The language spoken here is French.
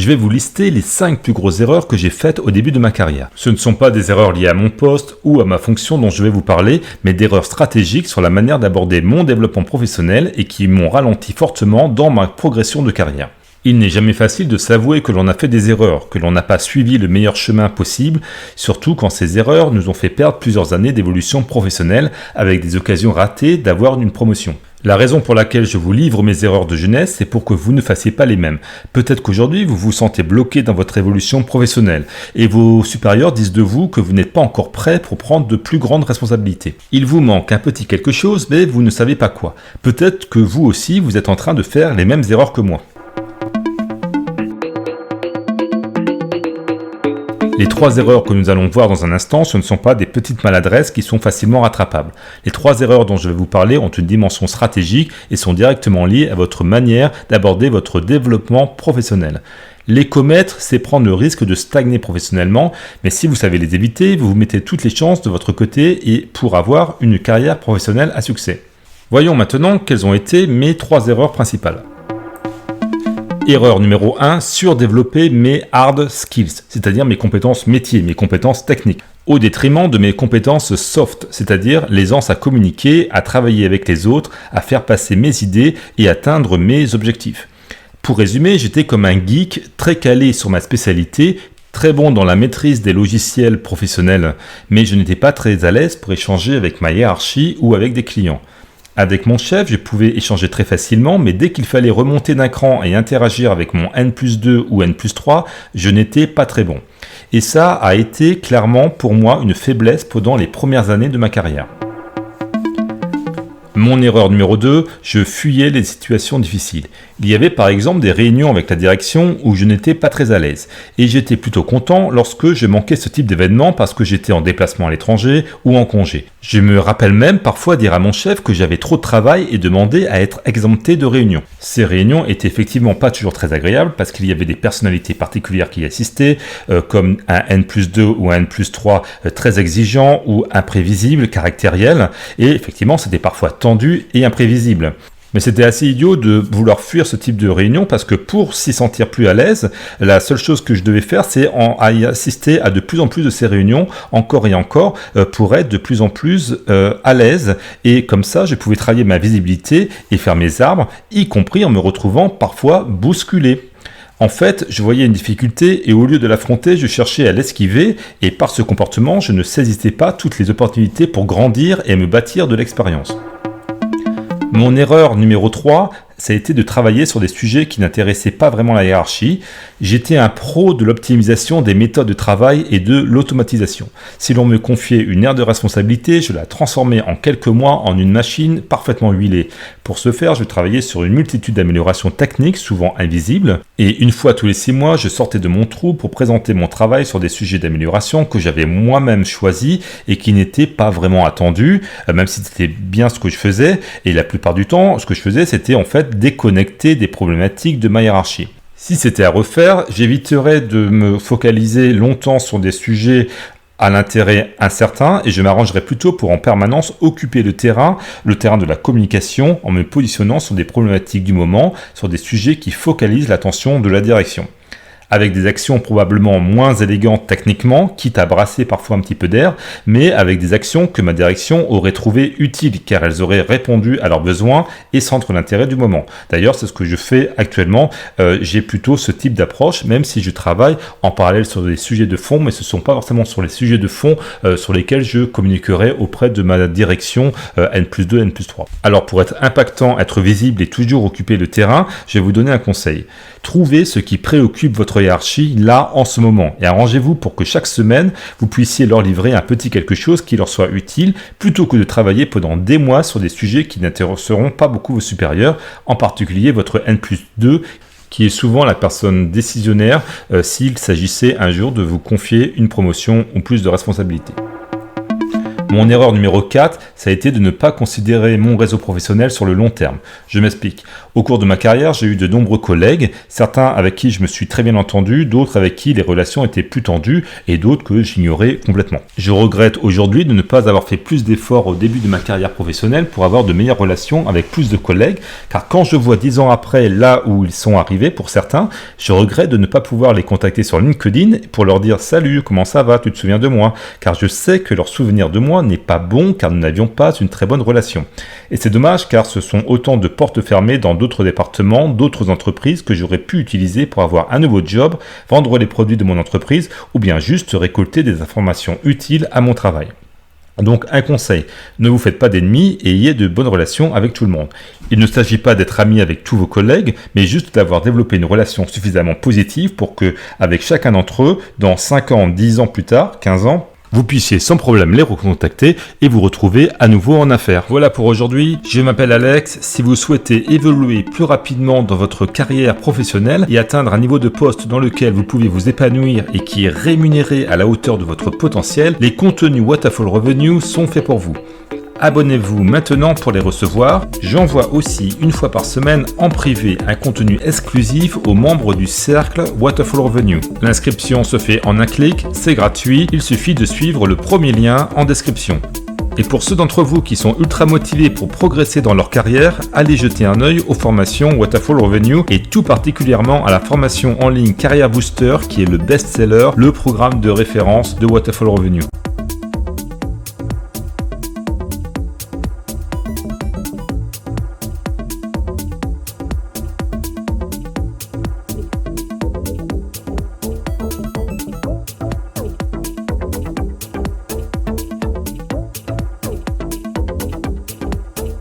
Je vais vous lister les 5 plus grosses erreurs que j'ai faites au début de ma carrière. Ce ne sont pas des erreurs liées à mon poste ou à ma fonction dont je vais vous parler, mais d'erreurs stratégiques sur la manière d'aborder mon développement professionnel et qui m'ont ralenti fortement dans ma progression de carrière. Il n'est jamais facile de s'avouer que l'on a fait des erreurs, que l'on n'a pas suivi le meilleur chemin possible, surtout quand ces erreurs nous ont fait perdre plusieurs années d'évolution professionnelle avec des occasions ratées d'avoir une promotion. La raison pour laquelle je vous livre mes erreurs de jeunesse, c'est pour que vous ne fassiez pas les mêmes. Peut-être qu'aujourd'hui, vous vous sentez bloqué dans votre évolution professionnelle et vos supérieurs disent de vous que vous n'êtes pas encore prêt pour prendre de plus grandes responsabilités. Il vous manque un petit quelque chose, mais vous ne savez pas quoi. Peut-être que vous aussi, vous êtes en train de faire les mêmes erreurs que moi. Les 3 erreurs que nous allons voir dans un instant, ce ne sont pas des petites maladresses qui sont facilement rattrapables. Les 3 erreurs dont je vais vous parler ont une dimension stratégique et sont directement liées à votre manière d'aborder votre développement professionnel. Les commettre, c'est prendre le risque de stagner professionnellement, mais si vous savez les éviter, vous mettez toutes les chances de votre côté et pour avoir une carrière professionnelle à succès. Voyons maintenant quelles ont été mes 3 erreurs principales. Erreur numéro 1, surdévelopper mes hard skills, c'est-à-dire mes compétences métiers, mes compétences techniques, au détriment de mes compétences soft, c'est-à-dire l'aisance à communiquer, à travailler avec les autres, à faire passer mes idées et atteindre mes objectifs. Pour résumer, j'étais comme un geek très calé sur ma spécialité, très bon dans la maîtrise des logiciels professionnels, mais je n'étais pas très à l'aise pour échanger avec ma hiérarchie ou avec des clients. Avec mon chef, je pouvais échanger très facilement, mais dès qu'il fallait remonter d'un cran et interagir avec mon N+2 ou N+3, je n'étais pas très bon. Et ça a été clairement pour moi une faiblesse pendant les premières années de ma carrière. Mon erreur numéro 2, je fuyais les situations difficiles. Il y avait par exemple des réunions avec la direction où je n'étais pas très à l'aise. Et j'étais plutôt content lorsque je manquais ce type d'événement parce que j'étais en déplacement à l'étranger ou en congé. Je me rappelle même parfois dire à mon chef que j'avais trop de travail et demander à être exempté de réunions. Ces réunions étaient effectivement pas toujours très agréables parce qu'il y avait des personnalités particulières qui y assistaient, comme un N+2 ou un N+3 très exigeant ou imprévisible, caractériel. Et effectivement, c'était parfois tendu et imprévisible. Mais c'était assez idiot de vouloir fuir ce type de réunion parce que pour s'y sentir plus à l'aise, la seule chose que je devais faire, c'est assister à de plus en plus de ces réunions, encore et encore, pour être de plus en plus à l'aise. Et comme ça, je pouvais travailler ma visibilité et faire mes arbres, y compris en me retrouvant parfois bousculé. En fait, je voyais une difficulté et au lieu de l'affronter, je cherchais à l'esquiver et par ce comportement, je ne saisissais pas toutes les opportunités pour grandir et me bâtir de l'expérience. Mon erreur numéro 3, ça a été de travailler sur des sujets qui n'intéressaient pas vraiment la hiérarchie. J'étais un pro de l'optimisation des méthodes de travail et de l'automatisation. Si l'on me confiait une aire de responsabilité, je la transformais en quelques mois en une machine parfaitement huilée. Pour ce faire, je travaillais sur une multitude d'améliorations techniques, souvent invisibles. Et une fois tous les 6 mois, je sortais de mon trou pour présenter mon travail sur des sujets d'amélioration que j'avais moi-même choisis et qui n'étaient pas vraiment attendus, même si c'était bien ce que je faisais. Et la plupart du temps, ce que je faisais, c'était en fait déconnecter des problématiques de ma hiérarchie. Si c'était à refaire, j'éviterais de me focaliser longtemps sur des sujets à l'intérêt incertain et je m'arrangerais plutôt pour en permanence occuper le terrain de la communication en me positionnant sur des problématiques du moment, sur des sujets qui focalisent l'attention de la direction. Avec des actions probablement moins élégantes techniquement, quitte à brasser parfois un petit peu d'air, mais avec des actions que ma direction aurait trouvées utiles, car elles auraient répondu à leurs besoins et centrent l'intérêt du moment. D'ailleurs, c'est ce que je fais actuellement, j'ai plutôt ce type d'approche, même si je travaille en parallèle sur des sujets de fond, mais ce ne sont pas forcément sur les sujets de fond sur lesquels je communiquerai auprès de ma direction N+2, N+3. Alors pour être impactant, être visible et toujours occuper le terrain, je vais vous donner un conseil. Trouvez ce qui préoccupe votre hiérarchie là en ce moment et arrangez-vous pour que chaque semaine vous puissiez leur livrer un petit quelque chose qui leur soit utile plutôt que de travailler pendant des mois sur des sujets qui n'intéresseront pas beaucoup vos supérieurs, en particulier votre N+2 qui est souvent la personne décisionnaire s'il s'agissait un jour de vous confier une promotion ou plus de responsabilités. Mon erreur numéro 4, ça a été de ne pas considérer mon réseau professionnel sur le long terme. Je m'explique. Au cours de ma carrière, j'ai eu de nombreux collègues, certains avec qui je me suis très bien entendu, d'autres avec qui les relations étaient plus tendues et d'autres que j'ignorais complètement. Je regrette aujourd'hui de ne pas avoir fait plus d'efforts au début de ma carrière professionnelle pour avoir de meilleures relations avec plus de collègues, car quand je vois 10 ans après là où ils sont arrivés pour certains, je regrette de ne pas pouvoir les contacter sur LinkedIn pour leur dire « Salut, comment ça va, tu te souviens de moi ?» car je sais que leur souvenir de moi n'est pas bon car nous n'avions pas une très bonne relation. Et c'est dommage car ce sont autant de portes fermées dans d'autres départements, d'autres entreprises que j'aurais pu utiliser pour avoir un nouveau job, vendre les produits de mon entreprise ou bien juste récolter des informations utiles à mon travail. Donc un conseil, ne vous faites pas d'ennemis et ayez de bonnes relations avec tout le monde. Il ne s'agit pas d'être ami avec tous vos collègues, mais juste d'avoir développé une relation suffisamment positive pour que, avec chacun d'entre eux, dans 5 ans, 10 ans plus tard, 15 ans, vous puissiez sans problème les recontacter et vous retrouver à nouveau en affaires. Voilà pour aujourd'hui, je m'appelle Alex. Si vous souhaitez évoluer plus rapidement dans votre carrière professionnelle et atteindre un niveau de poste dans lequel vous pouvez vous épanouir et qui est rémunéré à la hauteur de votre potentiel, les contenus Wonderful Revenue sont faits pour vous. Abonnez-vous maintenant pour les recevoir. J'envoie aussi une fois par semaine en privé un contenu exclusif aux membres du cercle Wonderful Revenue. L'inscription se fait en un clic, c'est gratuit, il suffit de suivre le premier lien en description. Et pour ceux d'entre vous qui sont ultra motivés pour progresser dans leur carrière, allez jeter un œil aux formations Wonderful Revenue et tout particulièrement à la formation en ligne Career Booster qui est le best-seller, le programme de référence de Wonderful Revenue.